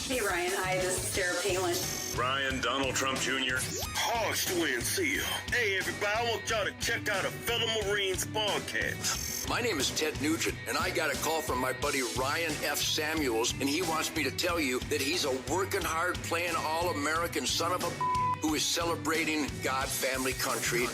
Hey, Ryan. Hi, this is Sarah Palin. Ryan, Donald Trump Jr. Harsh to NC. Hey, everybody, I want y'all to check out a fellow Marines podcast. My name is Ted Nugent, and I got a call from my buddy Ryan F. Samuels, and he wants me to tell you that he's a working hard, playing all-American son of a who is celebrating God, family, country.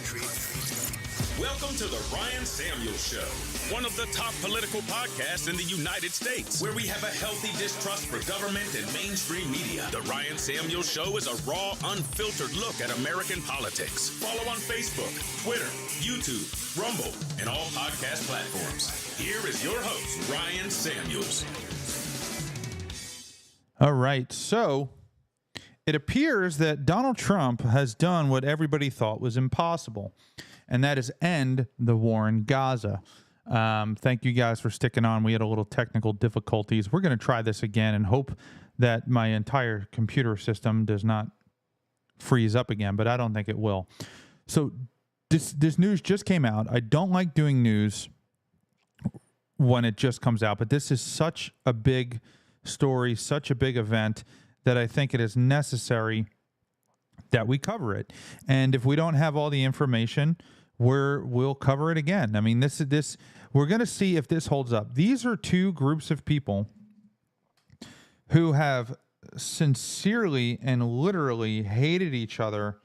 Welcome to the Ryan Samuels Show, one of the top political podcasts in the United States, where we have a healthy distrust for government and mainstream media. The Ryan Samuels Show is a raw, unfiltered look at American politics. Follow on Facebook, Twitter, YouTube, Rumble, and all podcast platforms. Here is your host, Ryan Samuels. All right, so it appears that Donald Trump has done what everybody thought was impossible, and that is end the war in Gaza. Thank you guys for sticking on. We had a little technical difficulties. We're going to try this again and hope that my entire computer system does not freeze up again, but I don't think it will. So this news just came out. I don't like doing news when it just comes out, but this is such a big story, such a big event that I think it is necessary that we cover it. And if we don't have all the information, we'll cover it again. I mean, this we're going to see if this holds up. These are two groups of people who have sincerely and literally hated each other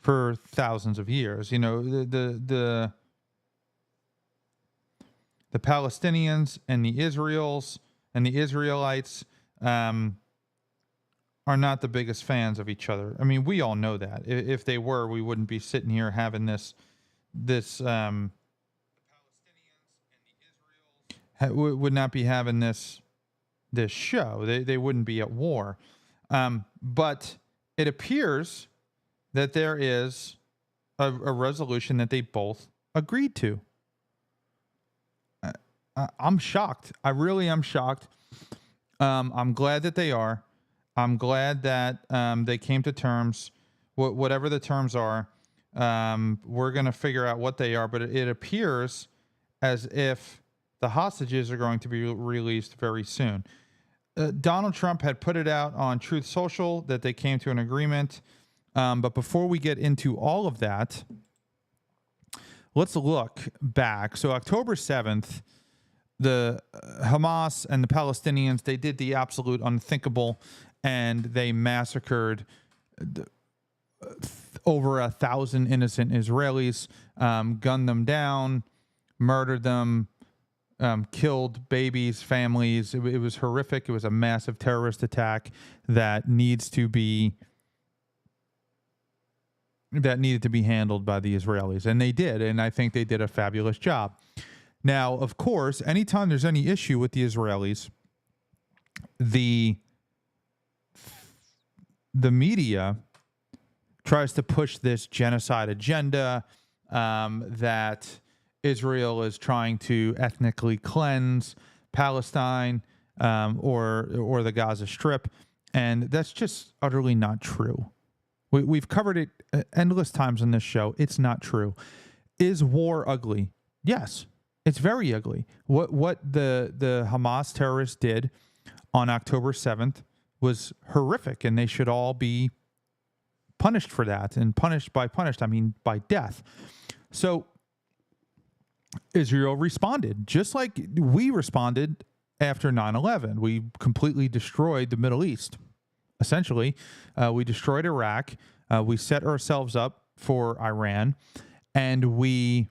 for thousands of years. You know, the Palestinians and the Israelites are not the biggest fans of each other. I mean, we all know that. If they were, we wouldn't be sitting here having this the Palestinians and the Israels would not be having this show. They wouldn't be at war. But it appears that there is a resolution that they both agreed to. I'm shocked. I really am shocked. I'm glad that they are. I'm glad that they came to terms, whatever the terms are. We're going to figure out what they are, but it appears as if the hostages are going to be released very soon. Donald Trump had put it out on Truth Social that they came to an agreement. But before we get into all of that, let's look back. So October 7th, the Hamas and the Palestinians, they did the absolute unthinkable, and they massacred over 1,000 innocent Israelis, gunned them down, murdered them, killed babies, families. It was horrific. It was a massive terrorist attack that needed to be handled by the Israelis, and they did, and I think they did a fabulous job. Now, of course, anytime there's any issue with the Israelis, the media tries to push this genocide agenda, that Israel is trying to ethnically cleanse Palestine or the Gaza Strip, and that's just utterly not true. We've covered it endless times on this show. It's not true. Is war ugly? Yes, it's very ugly. What the Hamas terrorists did on October 7th was horrific, and they should all be punished for that. And I mean by death. So Israel responded, just like we responded after 9/11. We completely destroyed the Middle East. Essentially, we destroyed Iraq. We set ourselves up for Iran, and we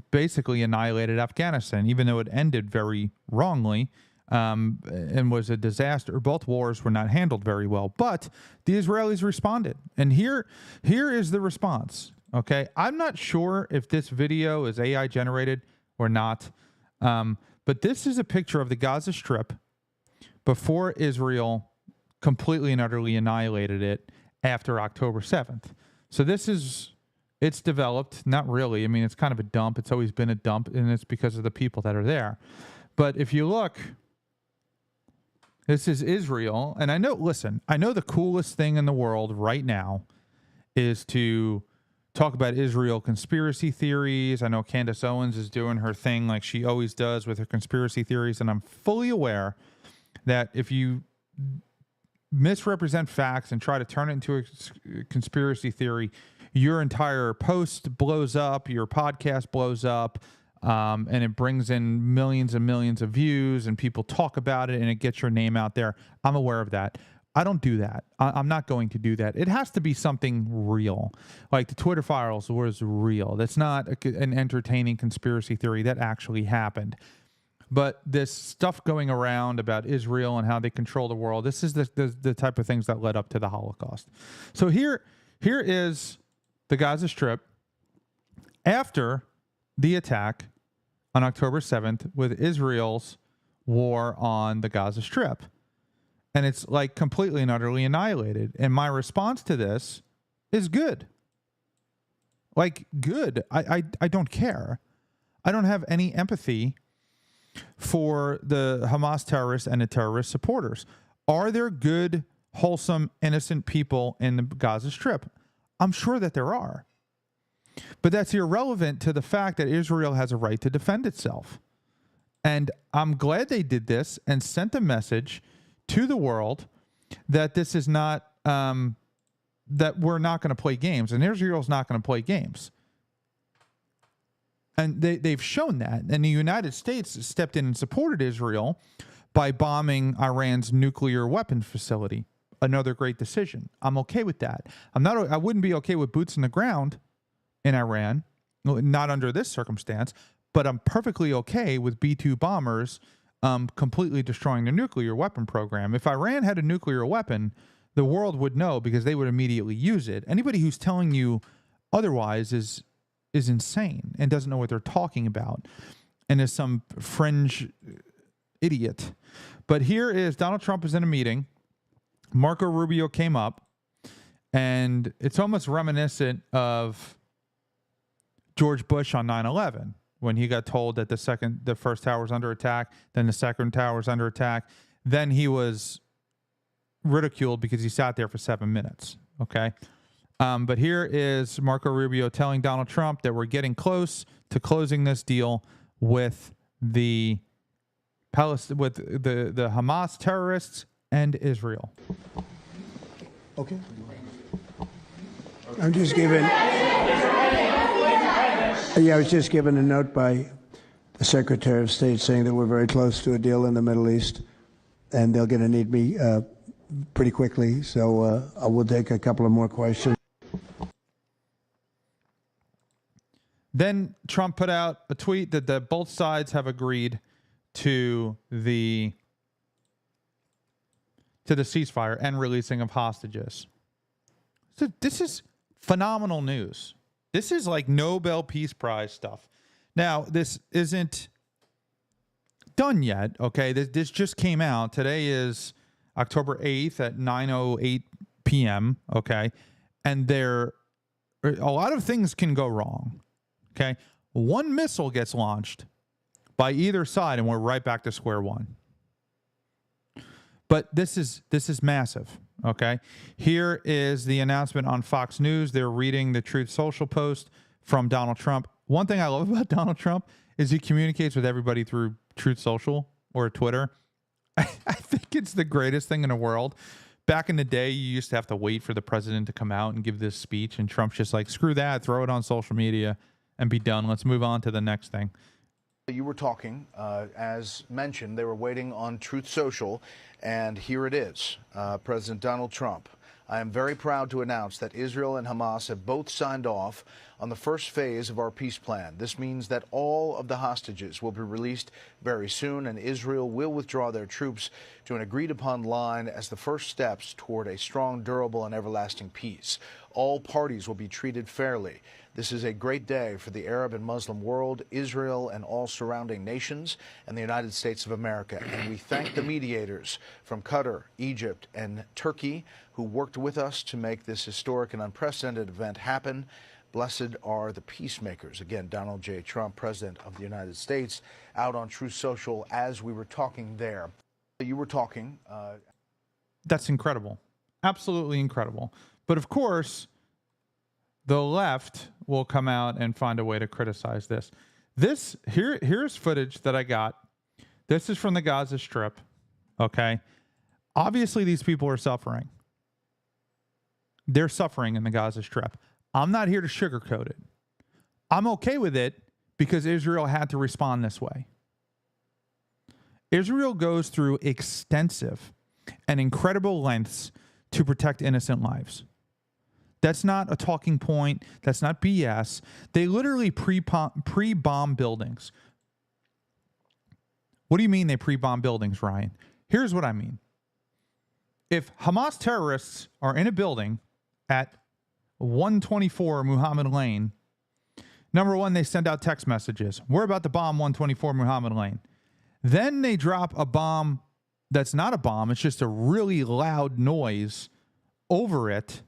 basically annihilated Afghanistan, even though it ended very wrongly. And was a disaster. Both wars were not handled very well, but the Israelis responded. And here is the response. Okay, I'm not sure if this video is AI generated or not, but this is a picture of the Gaza Strip before Israel completely and utterly annihilated it after October 7th. So it's developed, not really. I mean, it's kind of a dump. It's always been a dump, and it's because of the people that are there. But if you look, this is Israel. And I know the coolest thing in the world right now is to talk about Israel conspiracy theories. I know Candace Owens is doing her thing like she always does with her conspiracy theories. And I'm fully aware that if you misrepresent facts and try to turn it into a conspiracy theory, your entire post blows up, your podcast blows up, and it brings in millions and millions of views, and people talk about it, and it gets your name out there. I'm aware of that. I don't do that. I'm not going to do that. It has to be something real. Like the Twitter files was real. That's not an entertaining conspiracy theory. That actually happened. But this stuff going around about Israel and how they control the world, this is the type of things that led up to the Holocaust. So here is the Gaza Strip after the attack on October 7th with Israel's war on the Gaza Strip. And it's like completely and utterly annihilated. And my response to this is good. Like, good. I don't care. I don't have any empathy for the Hamas terrorists and the terrorist supporters. Are there good, wholesome, innocent people in the Gaza Strip? I'm sure that there are. But that's irrelevant to the fact that Israel has a right to defend itself. And I'm glad they did this and sent a message to the world that this is not, that we're not going to play games, and Israel's not going to play games. And they've shown that. And the United States stepped in and supported Israel by bombing Iran's nuclear weapon facility. Another great decision. I'm okay with that. I wouldn't be okay with boots on the ground in Iran, not under this circumstance, but I'm perfectly okay with B-2 bombers completely destroying their nuclear weapon program. If Iran had a nuclear weapon, the world would know because they would immediately use it. Anybody who's telling you otherwise is insane and doesn't know what they're talking about and is some fringe idiot. But here is Donald Trump is in a meeting. Marco Rubio came up, and it's almost reminiscent of George Bush on 9/11 when he got told that the first tower was under attack, then the second tower was under attack. Then he was ridiculed because he sat there for 7 minutes. Okay. But here is Marco Rubio telling Donald Trump that we're getting close to closing this deal with the Hamas terrorists and Israel. Okay. I'm just giving. Yeah, I was just given a note by the Secretary of State saying that we're very close to a deal in the Middle East, and they're going to need me pretty quickly. So I will take a couple of more questions. Then Trump put out a tweet that both sides have agreed to the ceasefire and releasing of hostages. So this is phenomenal news. This is like Nobel Peace Prize stuff. Now, this isn't done yet, okay? This just came out. Today is October 8th at 9:08 p.m., okay? And a lot of things can go wrong, okay? One missile gets launched by either side, and we're right back to square one. But this is massive, okay? Here is the announcement on Fox News. They're reading the Truth Social post from Donald Trump. One thing I love about Donald Trump is he communicates with everybody through Truth Social or Twitter. I think it's the greatest thing in the world. Back in the day, you used to have to wait for the president to come out and give this speech, and Trump's just like, screw that, throw it on social media and be done. Let's move on to the next thing. You were talking, as mentioned, they were waiting on Truth Social, and here it is. President Donald Trump, I am very proud to announce that Israel and Hamas have both signed off on the first phase of our peace plan. This means that all of the hostages will be released very soon, and Israel will withdraw their troops to an agreed-upon line as the first steps toward a strong, durable, and everlasting peace. All parties will be treated fairly. This is a great day for the Arab and Muslim world, Israel and all surrounding nations, and the United States of America. And we thank the mediators from Qatar, Egypt, and Turkey who worked with us to make this historic and unprecedented event happen. Blessed are the peacemakers. Again, Donald J. Trump, President of the United States, out on Truth Social as we were talking there. You were talking. That's incredible. Absolutely incredible. But of course, the left will come out and find a way to criticize this. Here's footage that I got. This is from the Gaza Strip. Okay. Obviously, these people are suffering. They're suffering in the Gaza Strip. I'm not here to sugarcoat it. I'm okay with it because Israel had to respond this way. Israel goes through extensive and incredible lengths to protect innocent lives. That's not a talking point. That's not BS. They literally pre-bomb buildings. What do you mean they pre-bomb buildings, Ryan? Here's what I mean. If Hamas terrorists are in a building at 124 Muhammad Lane, number one, they send out text messages. We're about to bomb 124 Muhammad Lane. Then they drop a bomb that's not a bomb. It's just a really loud noise over it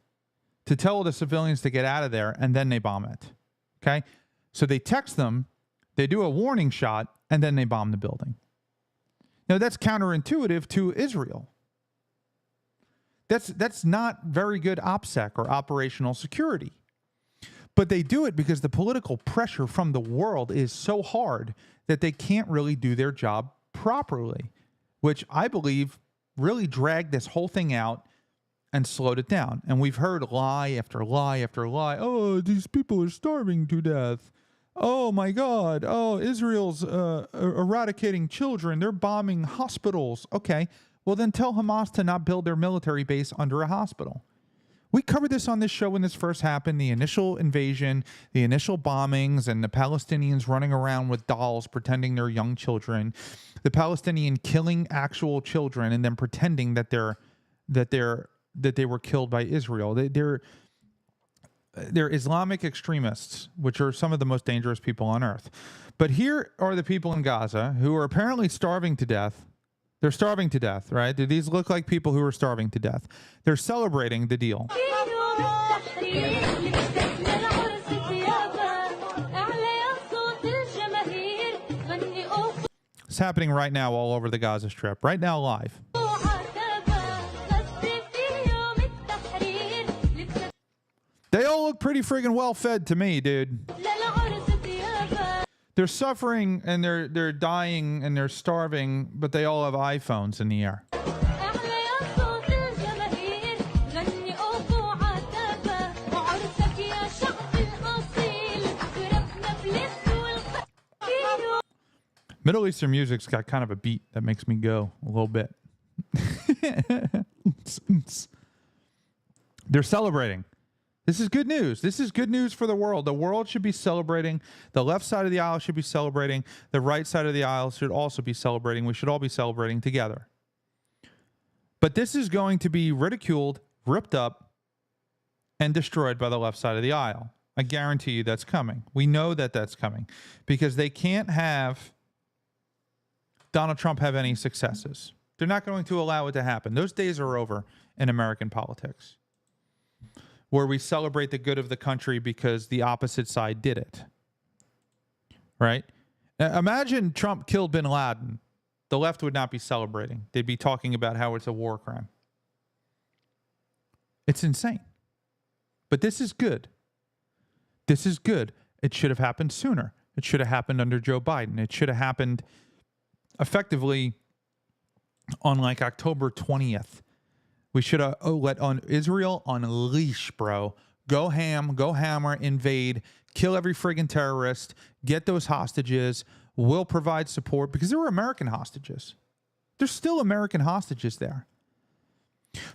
to tell the civilians to get out of there, and then they bomb it. Okay? So they text them, they do a warning shot, and then they bomb the building. Now, that's counterintuitive to Israel. That's not very good OPSEC or operational security. But they do it because the political pressure from the world is so hard that they can't really do their job properly, which I believe really dragged this whole thing out and slowed it down. And we've heard lie after lie after lie. Oh, these people are starving to death. Oh, my God. Oh, Israel's eradicating children. They're bombing hospitals. Okay, well, then tell Hamas to not build their military base under a hospital. We covered this on this show when this first happened, the initial invasion, the initial bombings, and the Palestinians running around with dolls pretending they're young children, the Palestinian killing actual children and then pretending that they were killed by Israel. They're Islamic extremists, which are some of the most dangerous people on earth. But here are the people in Gaza who are apparently starving to death. They're starving to death, right? Do these look like people who are starving to death? They're celebrating the deal. It's happening right now all over the Gaza Strip, right now live. They all look pretty friggin' well fed to me, dude. They're suffering and they're dying and they're starving, but they all have iPhones in the air. Middle Eastern music's got kind of a beat that makes me go a little bit. They're celebrating. This is good news. This is good news for the world. The world should be celebrating. The left side of the aisle should be celebrating. The right side of the aisle should also be celebrating. We should all be celebrating together. But this is going to be ridiculed, ripped up, and destroyed by the left side of the aisle. I guarantee you that's coming. We know that that's coming because they can't have Donald Trump have any successes. They're not going to allow it to happen. Those days are over in American politics, where we celebrate the good of the country because the opposite side did it. Right? Now, imagine Trump killed bin Laden. The left would not be celebrating. They'd be talking about how it's a war crime. It's insane. But this is good. This is good. It should have happened sooner. It should have happened under Joe Biden. It should have happened effectively on like October 20th. We should have let Israel unleash, bro. Go ham, go hammer, invade, kill every friggin' terrorist, get those hostages. We'll provide support because there were American hostages. There's still American hostages there.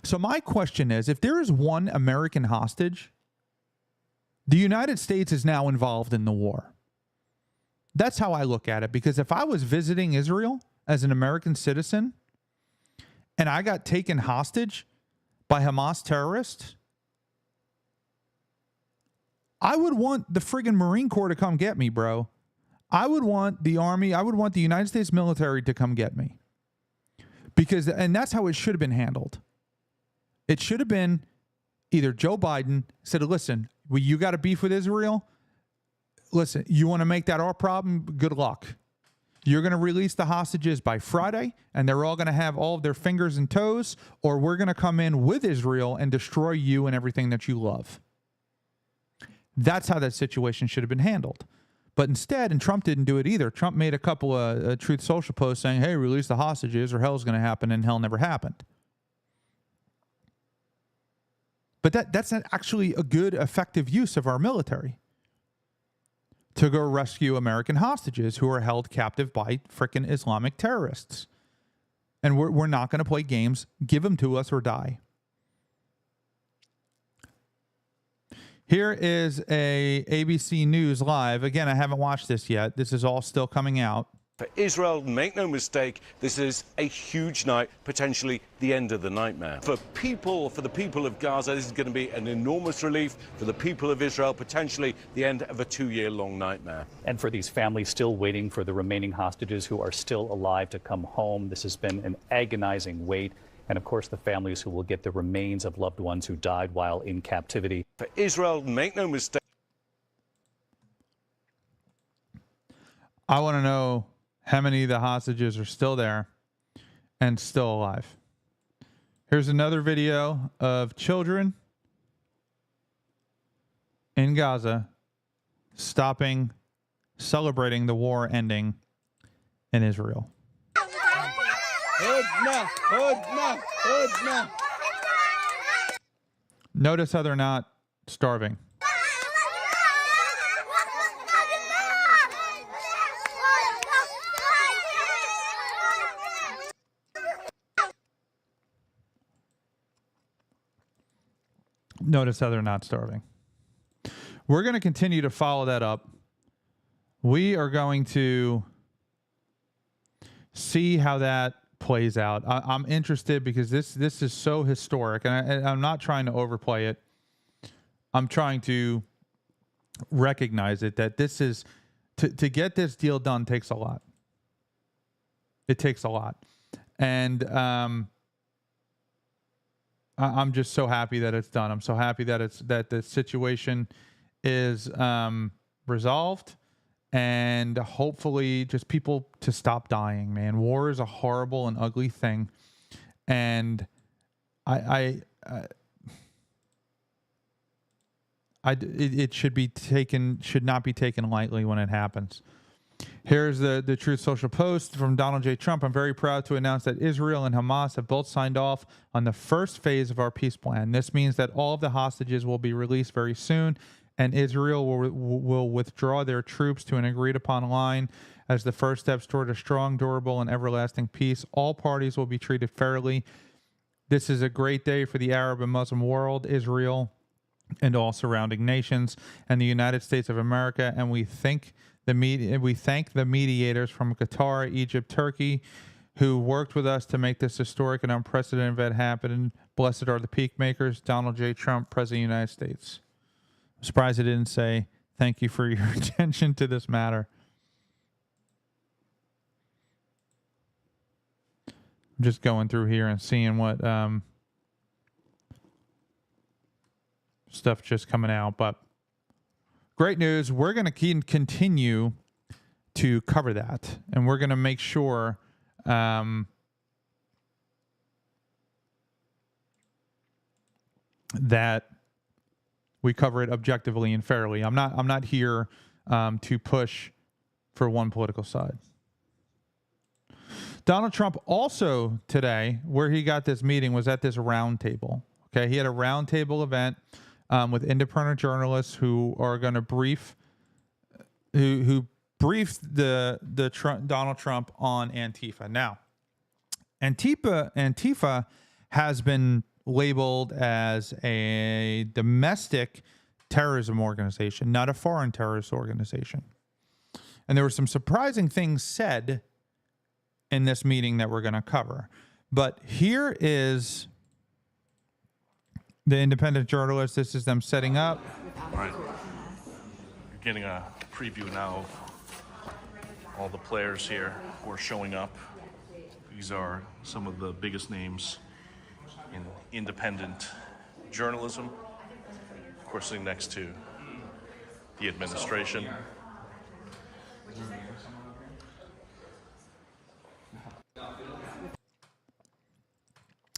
So my question is, if there is one American hostage, the United States is now involved in the war. That's how I look at it, because if I was visiting Israel as an American citizen and I got taken hostage by Hamas terrorists, I would want the friggin' Marine Corps to come get me, bro. I would want the Army, I would want the United States military to come get me. And that's how it should have been handled. It should have been either Joe Biden said, listen, well, you got a beef with Israel? Listen, you want to make that our problem? Good luck. You're going to release the hostages by Friday, and they're all going to have all of their fingers and toes, or we're going to come in with Israel and destroy you and everything that you love. That's how that situation should have been handled. But instead, and Trump didn't do it either, Trump made a couple of Truth Social posts saying, hey, release the hostages or hell's going to happen, and hell never happened. But that's not actually a good, effective use of our military to go rescue American hostages who are held captive by frickin' Islamic terrorists. And we're not going to play games. Give them to us or die. Here is a ABC News Live. Again, I haven't watched this yet. This is all still coming out. For Israel, make no mistake, this is a huge night, potentially the end of the nightmare. For the people of Gaza, this is going to be an enormous relief. For the people of Israel, potentially the end of a 2-year-long nightmare. And for these families still waiting for the remaining hostages who are still alive to come home, this has been an agonizing wait. And of course, the families who will get the remains of loved ones who died while in captivity. For Israel, make no mistake. I want to know how many of the hostages are still there and still alive. Here's another video of children in Gaza celebrating the war ending in Israel. Notice how they're not starving. Notice how they're not starving. We're going to continue to follow that up. We are going to see how that plays out. I'm interested because this is so historic, and I'm not trying to overplay it. I'm trying to recognize it, that this is to get this deal done takes a lot. It takes a lot, and I'm just so happy that it's done. I'm so happy that the situation is resolved, and hopefully just people to stop dying, man. War is a horrible and ugly thing, and it should not be taken lightly when it happens. Here's the Truth Social post from Donald J. Trump. I'm very proud to announce that Israel and Hamas have both signed off on the first phase of our peace plan. This means that all of the hostages will be released very soon, and Israel will withdraw their troops to an agreed-upon line as the first steps toward a strong, durable, and everlasting peace. All parties will be treated fairly. This is a great day for the Arab and Muslim world, Israel, and all surrounding nations, and the United States of America, and we thank the mediators from Qatar, Egypt, Turkey, who worked with us to make this historic and unprecedented event happen. Blessed are the peak makers. Donald J. Trump, President of the United States. I'm surprised it didn't say thank you for your attention to this matter. I'm just going through here and seeing what stuff just coming out, but great news. We're going to continue to cover that, and we're going to make sure that we cover it objectively and fairly. I'm not here to push for one political side. Donald Trump also today, where he got this meeting, was at this roundtable. Okay, he had a roundtable event with independent journalists who are going to brief Donald Trump on Antifa. Now, Antifa has been labeled as a domestic terrorism organization, not a foreign terrorist organization. And there were some surprising things said in this meeting that we're going to cover. But here is the independent journalists. This is them setting up. All right. You're getting a preview now of all the players here who are showing up. These are some of the biggest names in independent journalism. Of course, sitting next to the administration.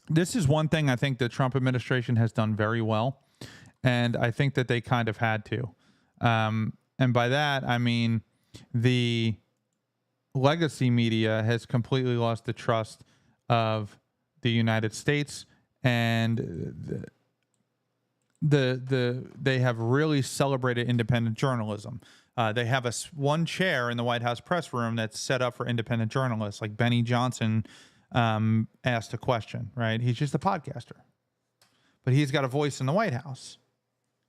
This is one thing I think the Trump administration has done very well, and I think that they kind of had to. And by that, I mean the legacy media has completely lost the trust of the United States, and they have really celebrated independent journalism. They have one chair in the White House press room that's set up for independent journalists. Like Benny Johnson asked a question, right? He's just a podcaster, but he's got a voice in the White House.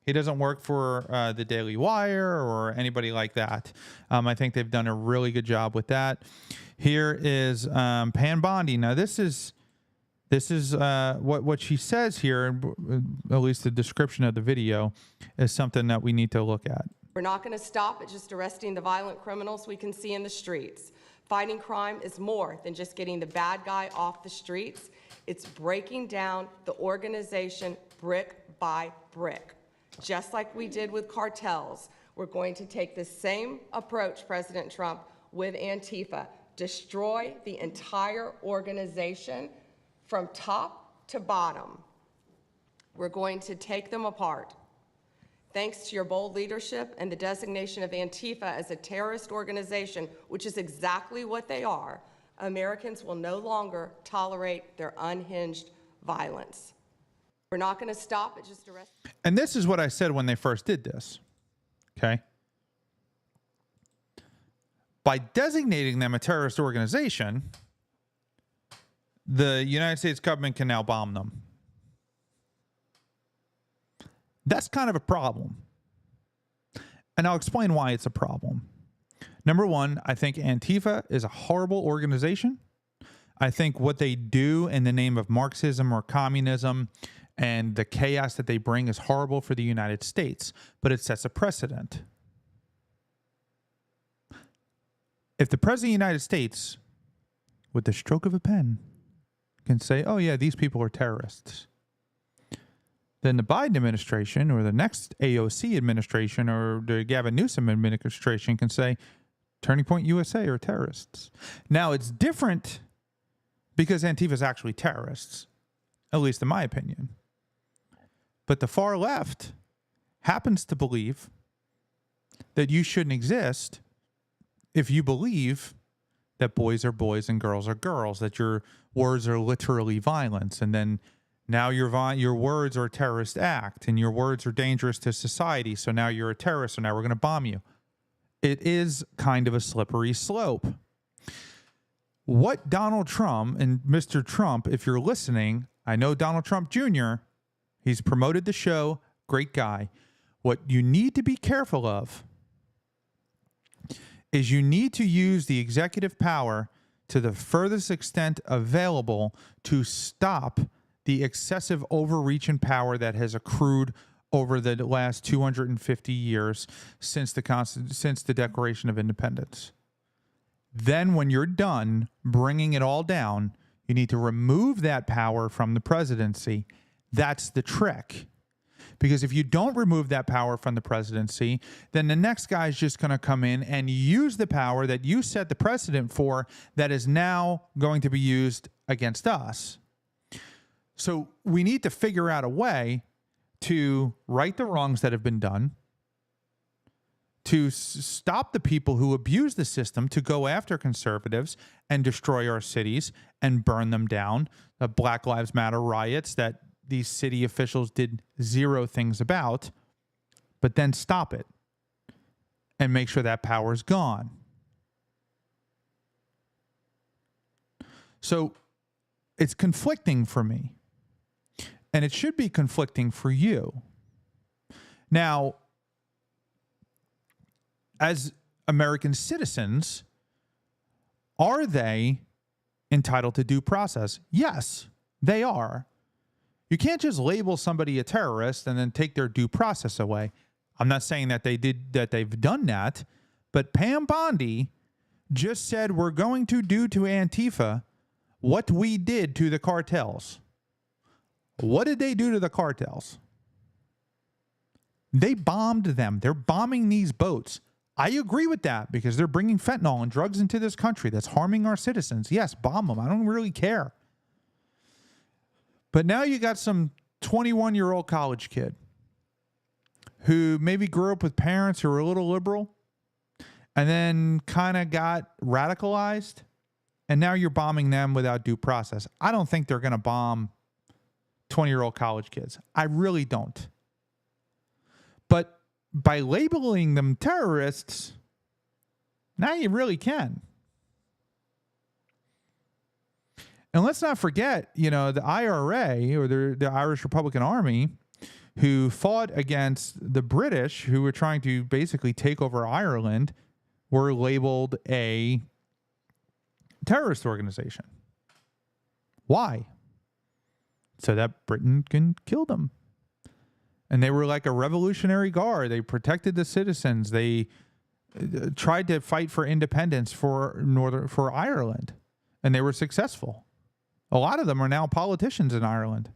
He doesn't work for the Daily Wire or anybody like that. I think they've done a really good job with that. Here is Pam Bondi. Now this is what she says here, at least the description of the video, is something that we need to look at. We're not going to stop at just arresting the violent criminals we can see in the streets. Fighting crime is more than just getting the bad guy off the streets. It's breaking down the organization brick by brick. Just like we did with cartels, we're going to take the same approach, President Trump, with Antifa. Destroy the entire organization from top to bottom. We're going to take them apart. Thanks to your bold leadership and the designation of Antifa as a terrorist organization, which is exactly what they are, Americans will no longer tolerate their unhinged violence. We're not going to stop at just arrest. And this is what I said when they first did this. Okay. By designating them a terrorist organization, the United States government can now bomb them. That's kind of a problem. And I'll explain why it's a problem. Number one, I think Antifa is a horrible organization. I think what they do in the name of Marxism or communism and the chaos that they bring is horrible for the United States, but it sets a precedent. If the President of the United States, with the stroke of a pen, can say, oh yeah, these people are terrorists, then the Biden administration or the next AOC administration or the Gavin Newsom administration can say, Turning Point USA are terrorists. Now, it's different because Antifa is actually terrorists, at least in my opinion. But the far left happens to believe that you shouldn't exist if you believe that boys are boys and girls are girls, that your words are literally violence, and then now your words are a terrorist act, and your words are dangerous to society, so now you're a terrorist, so now we're going to bomb you. It is kind of a slippery slope. What Donald Trump and Mr. Trump, if you're listening, I know Donald Trump Jr., he's promoted the show, great guy. What you need to be careful of is you need to use the executive power to the furthest extent available to stop the excessive overreach and power that has accrued over the last 250 years since the Declaration of Independence. Then when you're done bringing it all down, you need to remove that power from the presidency. That's the trick. Because if you don't remove that power from the presidency, then the next guy is just going to come in and use the power that you set the precedent for that is now going to be used against us. So we need to figure out a way to right the wrongs that have been done, to stop the people who abuse the system, to go after conservatives and destroy our cities and burn them down. The Black Lives Matter riots that these city officials did zero things about, but then stop it and make sure that power is gone. So it's conflicting for me, and it should be conflicting for you. Now, as American citizens, are they entitled to due process? Yes, they are. You can't just label somebody a terrorist and then take their due process away. I'm not saying that they've done that, but Pam Bondi just said we're going to do to Antifa what we did to the cartels. What did they do to the cartels? They bombed them. They're bombing these boats. I agree with that because they're bringing fentanyl and drugs into this country that's harming our citizens. Yes, bomb them. I don't really care. But now you got some 21-year-old college kid who maybe grew up with parents who were a little liberal and then kind of got radicalized, and now you're bombing them without due process. I don't think they're going to bomb 20-year-old college kids. I really don't. But by labeling them terrorists, now you really can. And let's not forget, the IRA, or the Irish Republican Army, who fought against the British, who were trying to basically take over Ireland, were labeled a terrorist organization. Why? So that Britain can kill them. And they were like a revolutionary guard. They protected the citizens. They tried to fight for independence for Ireland, and they were successful. A lot of them are now politicians in Ireland.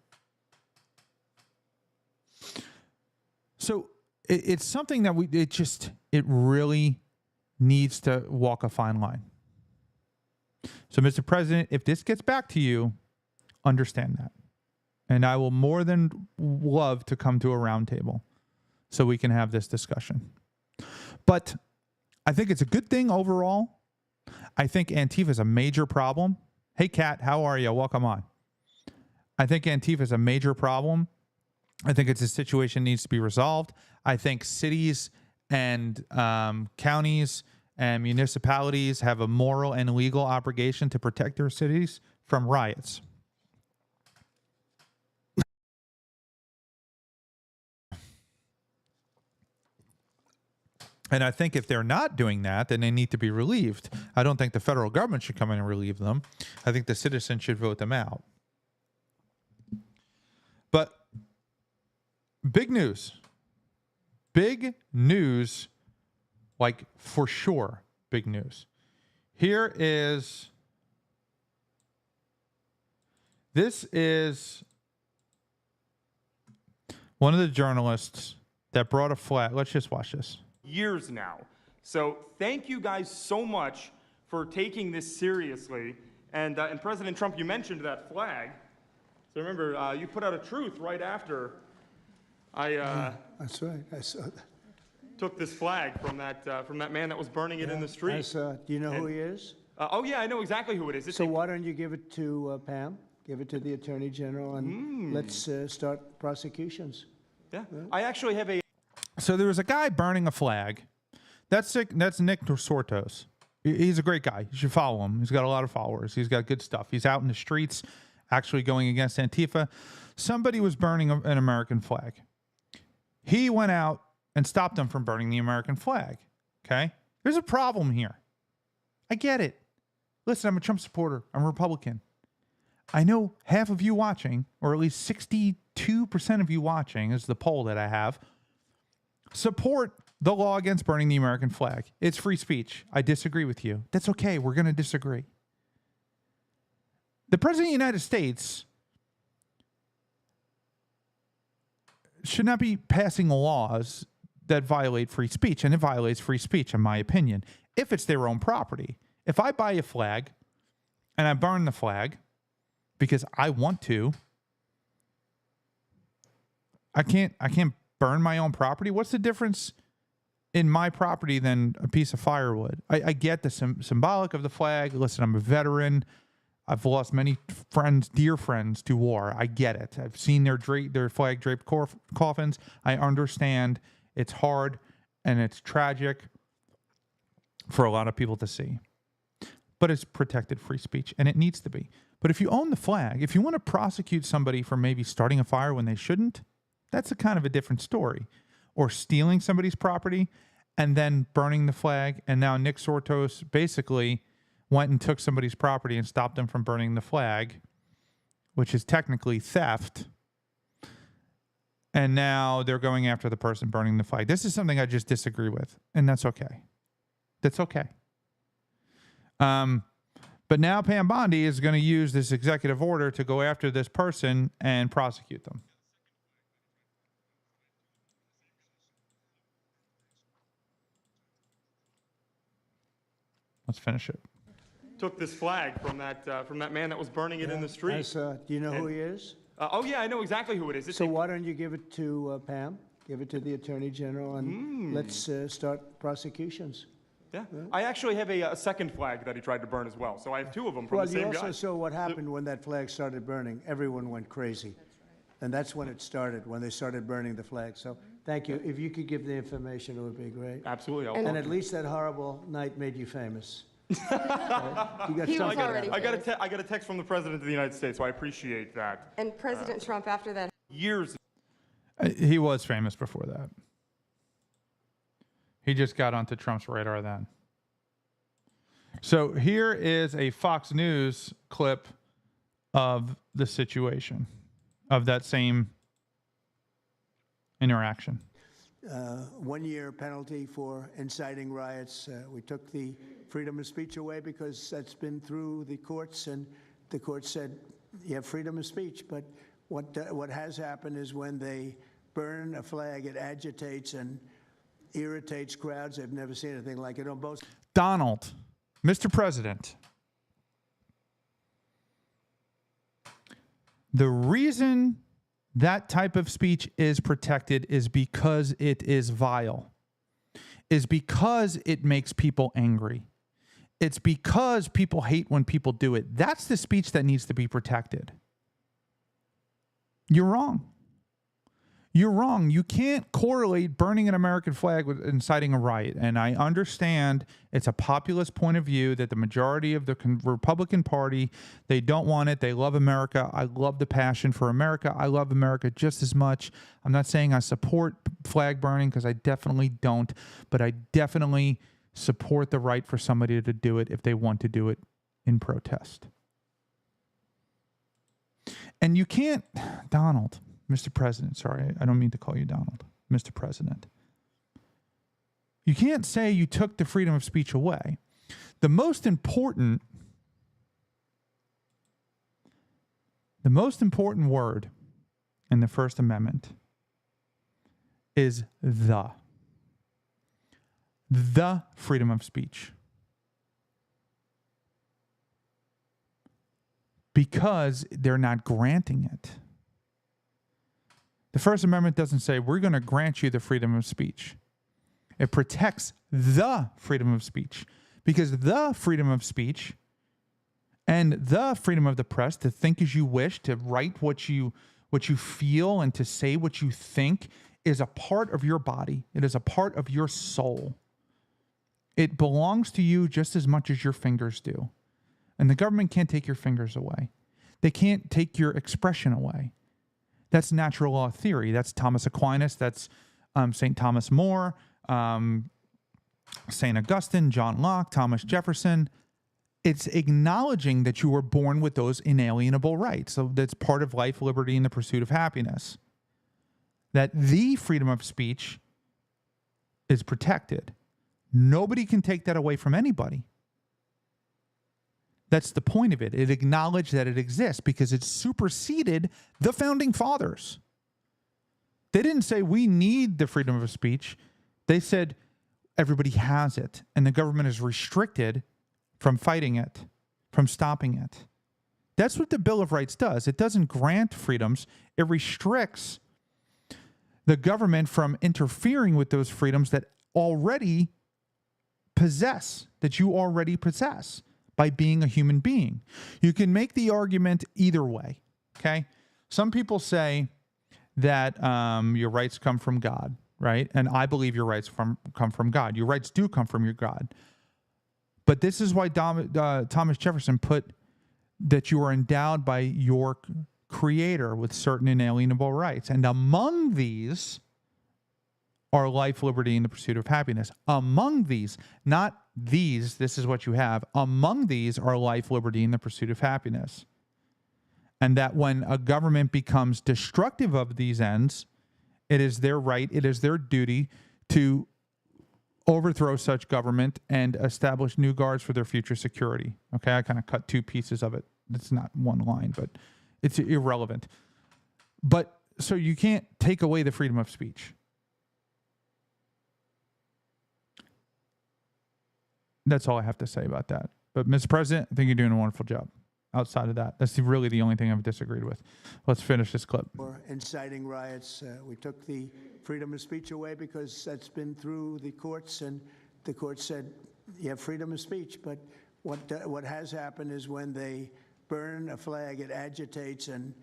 So it's something that it really needs to walk a fine line. So, Mr. President, if this gets back to you, understand that. And I will more than love to come to a roundtable so we can have this discussion. But I think it's a good thing overall. I think Antifa is a major problem. Hey, Kat, how are you? Welcome on. I think Antifa is a major problem. I think it's a situation that needs to be resolved. I think cities and counties and municipalities have a moral and legal obligation to protect their cities from riots. And I think if they're not doing that, then they need to be relieved. I don't think the federal government should come in and relieve them. I think the citizens should vote them out. But big news. Big news, like for sure, big news. This is one of the journalists that brought a flag. Let's just watch this. Years now. So thank you guys so much for taking this seriously. And President Trump, you mentioned that flag. So remember, you put out a truth right after That's right. I saw that. Took this flag from that man that was burning it in the street. I saw it. Do you know who he is? Oh yeah, I know exactly who it is. So why don't you give it to Pam? Give it to the Attorney General, and let's start prosecutions. Yeah. I actually have a... So there was a guy burning a flag. That's Nick Sortos. He's a great guy. You should follow him. He's got a lot of followers. He's got good stuff. He's out in the streets actually going against Antifa. Somebody was burning an American flag. He went out and stopped them from burning the American flag. Okay? There's a problem here. I get it. Listen, I'm a Trump supporter. I'm a Republican. I know half of you watching, or at least 62% of you watching, is the poll that I have, support the law against burning the American flag. It's free speech. I disagree with you. That's okay. We're going to disagree. The President of the United States should not be passing laws that violate free speech, and it violates free speech, in my opinion, if it's their own property. If I buy a flag and I burn the flag because I want to, I can't burn my own property. What's the difference in my property than a piece of firewood? I get the symbolic of the flag. Listen, I'm a veteran. I've lost many friends, dear friends, to war. I get it. I've seen their flag draped coffins. I understand it's hard and it's tragic for a lot of people to see. But it's protected free speech, and it needs to be. But if you own the flag, if you want to prosecute somebody for maybe starting a fire when they shouldn't, that's a kind of a different story. Or stealing somebody's property and then burning the flag. And now Nick Sortos basically went and took somebody's property and stopped them from burning the flag, which is technically theft. And now they're going after the person burning the flag. This is something I just disagree with, and that's okay. That's okay. But now Pam Bondi is going to use this executive order to go after this person and prosecute them. Let's finish it. Took this flag from that man that was burning it in the street. Do you know who he is? Oh yeah, I know exactly who it is. So why don't you give it to Pam? Give it to the Attorney General, and let's start prosecutions. Yeah. I actually have a second flag that he tried to burn as well. So I have two of them from the same guy. Well, you also saw what happened when that flag started burning. Everyone went crazy. And that's when it started, when they started burning the flag. So Thank you. If you could give the information, it would be great. Absolutely. And at least that horrible night made you famous. Right? You got He was something out of already it. I got a text from the President of the United States, so I appreciate that. And President Trump, after that, Years. He was famous before that. He just got onto Trump's radar then. So here is a Fox News clip of the situation, of that same interaction. 1 year penalty for inciting riots. We took the freedom of speech away because that's been through the courts, and the court said you have freedom of speech. But what has happened is when they burn a flag, it agitates and irritates crowds. I've never seen anything like it on both. Donald, Mr. President, the reason that type of speech is protected is because it is vile, is because it makes people angry. It's because people hate when people do it. That's the speech that needs to be protected. You're wrong. You're wrong. You can't correlate burning an American flag with inciting a riot. And I understand it's a populist point of view that the majority of the Republican Party, they don't want it. They love America. I love the passion for America. I love America just as much. I'm not saying I support flag burning because I definitely don't, but I definitely support the right for somebody to do it if they want to do it in protest. And you can't, Donald, Mr. President, sorry, I don't mean to call you Donald, Mr. President. You can't say you took the freedom of speech away. The most important word in the First Amendment is the freedom of speech. Because they're not granting it. The First Amendment doesn't say we're going to grant you the freedom of speech. It protects the freedom of speech because the freedom of speech and the freedom of the press to think as you wish, to write what you feel and to say what you think is a part of your body. It is a part of your soul. It belongs to you just as much as your fingers do. And the government can't take your fingers away. They can't take your expression away. That's natural law theory. That's Thomas Aquinas. That's St. Thomas More, St. Augustine, John Locke, Thomas Jefferson. It's acknowledging that you were born with those inalienable rights. So that's part of life, liberty, and the pursuit of happiness. That the freedom of speech is protected. Nobody can take that away from anybody. That's the point of it. It acknowledged that it exists because it superseded the founding fathers. They didn't say we need the freedom of speech. They said everybody has it, and the government is restricted from fighting it, from stopping it. That's what the Bill of Rights does. It doesn't grant freedoms. It restricts the government from interfering with those freedoms that already possess, that you already possess. By being a human being. You can make the argument either way, okay? Some people say that your rights come from God, right? And I believe your rights come from God. Your rights do come from your God. But this is why Thomas Jefferson put that you are endowed by your Creator with certain inalienable rights. And among these are life, liberty, and the pursuit of happiness. Among these, not these, this is what you have. Among these are life, liberty, and the pursuit of happiness. And that when a government becomes destructive of these ends, it is their right, it is their duty to overthrow such government and establish new guards for their future security. Okay, I kind of cut two pieces of it. It's not one line, but it's irrelevant. But so you can't take away the freedom of speech. That's all I have to say about that. But, Mr. President, I think you're doing a wonderful job. Outside of that, that's really the only thing I've disagreed with. Let's finish this clip. For inciting riots, we took the freedom of speech away because that's been through the courts, and the court said you have freedom of speech. But what has happened is when they burn a flag, it agitates and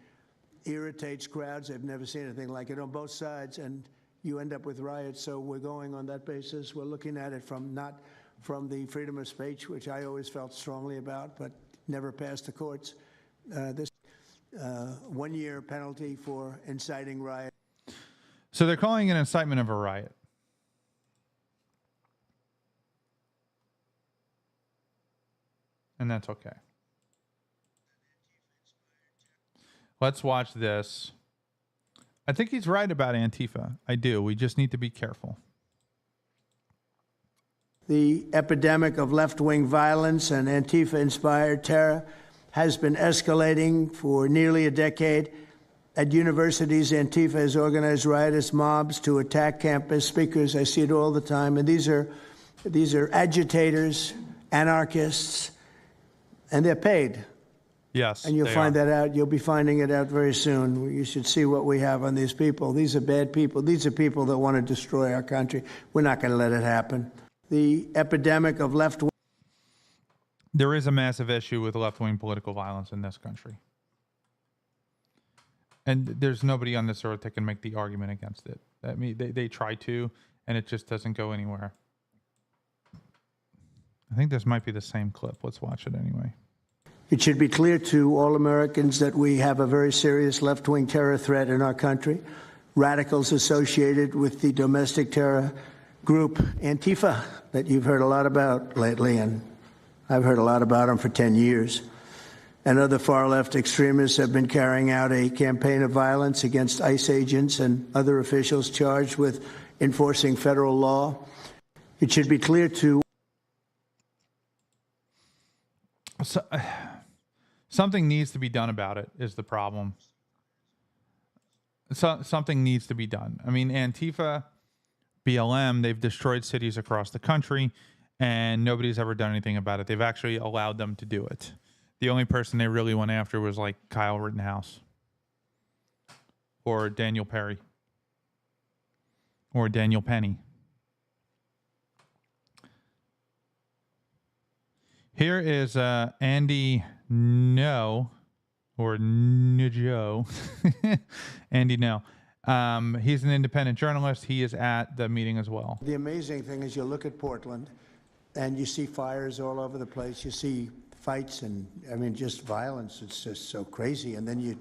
irritates crowds. I've never seen anything like it on both sides, and you end up with riots. So we're going on that basis. We're looking at it not from the freedom of speech, which I always felt strongly about, but never passed the courts. This 1-year penalty for inciting riot. So they're calling it incitement of a riot. And that's okay. Let's watch this. I think he's right about Antifa. I do. We just need to be careful. The epidemic of left-wing violence and Antifa-inspired terror has been escalating for nearly a decade. At universities, Antifa has organized riotous mobs to attack campus speakers. I see it all the time. And these are agitators, anarchists, and they're paid. Yes. And you'll find that out. You'll be finding it out very soon. You should see what we have on these people. These are bad people. These are people that want to destroy our country. We're not going to let it happen. The epidemic of left-wing. There is a massive issue with left-wing political violence in this country. And there's nobody on this earth that can make the argument against it. I mean, they try to, and it just doesn't go anywhere. I think this might be the same clip. Let's watch it anyway. It should be clear to all Americans that we have a very serious left-wing terror threat in our country. Radicals associated with the domestic terror group Antifa that you've heard a lot about lately, and I've heard a lot about them for 10 years. And other far-left extremists have been carrying out a campaign of violence against ICE agents and other officials charged with enforcing federal law. It should be clear to... Something needs to be done about it is the problem. Something needs to be done. I mean, Antifa, BLM, they've destroyed cities across the country, and nobody's ever done anything about it. They've actually allowed them to do it. The only person they really went after was like Kyle Rittenhouse or Daniel Perry or Daniel Penny. Here is Andy No or Njo. Andy No. He's an independent journalist. He is at the meeting as well. The amazing thing is you look at Portland and you see fires all over the place. You see fights and, I mean, just violence. It's just so crazy. And then you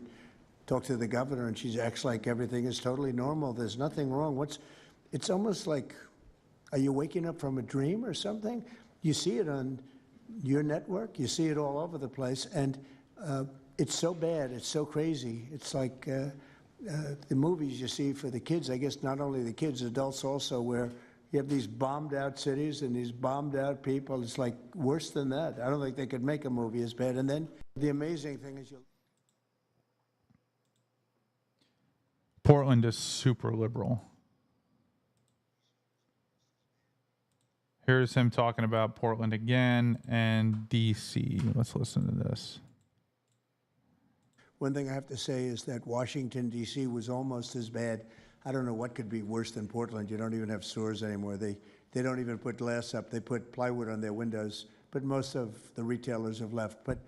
talk to the governor and she acts like everything is totally normal. There's nothing wrong. It's almost like, are you waking up from a dream or something? You see it on your network. You see it all over the place. And it's so bad. It's so crazy. It's like the movies you see for the kids, I guess not only the kids, adults also, where you have these bombed out cities and these bombed out people. It's like worse than that. I don't think they could make a movie as bad. And then the amazing thing is Portland is super liberal. Here's him talking about Portland again and D.C. Let's listen to this. One thing I have to say is that Washington, D.C. was almost as bad. I don't know what could be worse than Portland. You don't even have stores anymore. They don't even put glass up. They put plywood on their windows. But most of the retailers have left. But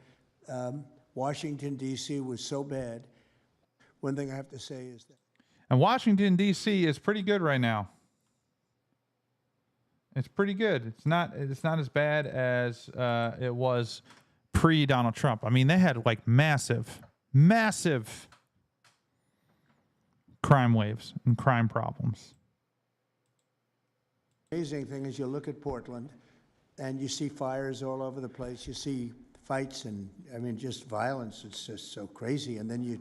Washington, D.C. was so bad. One thing I have to say is that... And Washington, D.C. is pretty good right now. It's pretty good. It's not as bad as it was pre-Donald Trump. I mean, they had like massive crime waves and crime problems. Amazing thing is you look at Portland and you see fires all over the place. You see fights and, I mean, just violence. It's just so crazy. And then you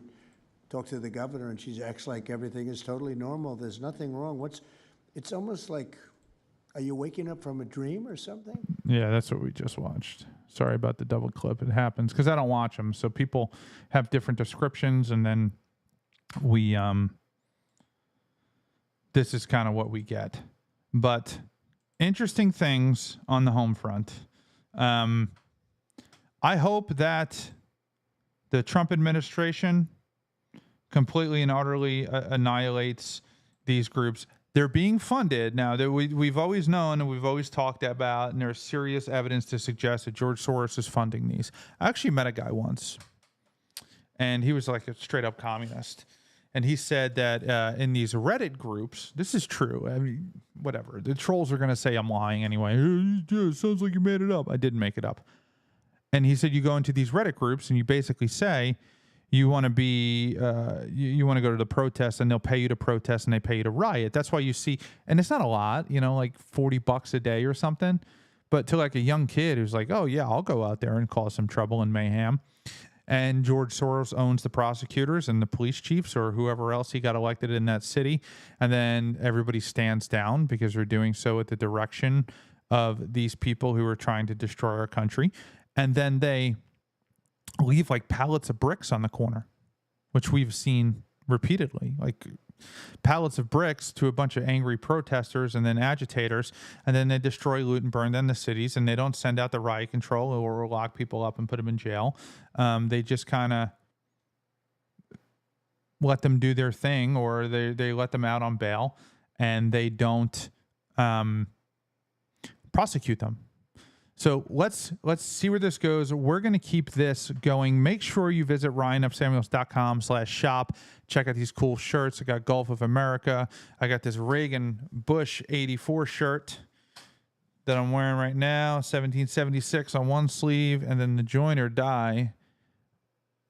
talk to the governor and she acts like everything is totally normal. There's nothing wrong. It's almost like, are you waking up from a dream or something? Yeah, that's what we just watched. Sorry about the double clip. It happens because I don't watch them. So people have different descriptions, and then we this is kind of what we get. But interesting things on the home front. I hope that the Trump administration completely and utterly annihilates these groups. They're being funded now. That we've always known and we've always talked about, and there's serious evidence to suggest that George Soros is funding these. I actually met a guy once, and he was like a straight up communist. And he said that in these Reddit groups, this is true. I mean, whatever. The trolls are going to say I'm lying anyway. It sounds like you made it up. I didn't make it up. And he said you go into these Reddit groups and you basically say you want to be, you want to go to the protest, and they'll pay you to protest and they pay you to riot. That's why you see, and it's not a lot, like $40 a day or something. But to like a young kid who's like, oh yeah, I'll go out there and cause some trouble and mayhem. And George Soros owns the prosecutors and the police chiefs or whoever else he got elected in that city. And then everybody stands down because they're doing so at the direction of these people who are trying to destroy our country. And then they leave like pallets of bricks on the corner, which we've seen repeatedly, like pallets of bricks to a bunch of angry protesters and then agitators, and then they destroy, loot, and burn down the cities, and they don't send out the riot control or lock people up and put them in jail. They just kind of let them do their thing, or they let them out on bail, and they don't prosecute them. So let's see where this goes. We're going to keep this going. Make sure you visit ryanfsamuels.com/shop. Check out these cool shirts. I got Gulf of America. I got this Reagan Bush 84 shirt that I'm wearing right now, 1776 on one sleeve, and then the join or die,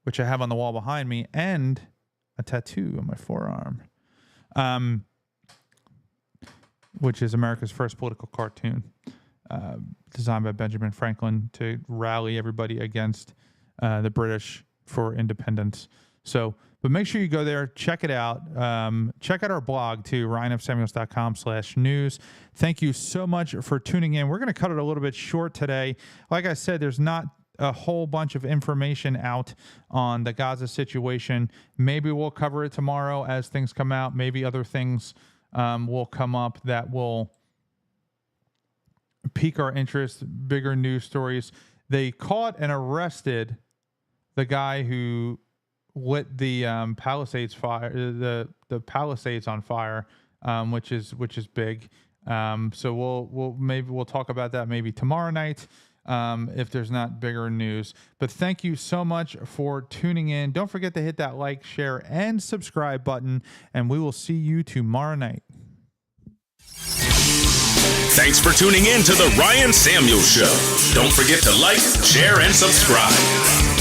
which I have on the wall behind me, and a tattoo on my forearm, which is America's first political cartoon. Designed by Benjamin Franklin to rally everybody against the British for independence. So, but make sure you go there, check it out. Check out our blog too, ryanfsamuels.com/news. Thank you so much for tuning in. We're going to cut it a little bit short today. Like I said, there's not a whole bunch of information out on the Gaza situation. Maybe we'll cover it tomorrow as things come out. Maybe other things will come up that will pique our interest, bigger news stories. They caught and arrested the guy who lit the Palisades fire, the Palisades on fire, which is big. So we'll talk about that maybe tomorrow night if there's not bigger news. But thank you so much for tuning in. Don't forget to hit that like, share, and subscribe button, and we will see you tomorrow night. Thanks for tuning in to the Ryan Samuels Show. Don't forget to like, share, and subscribe.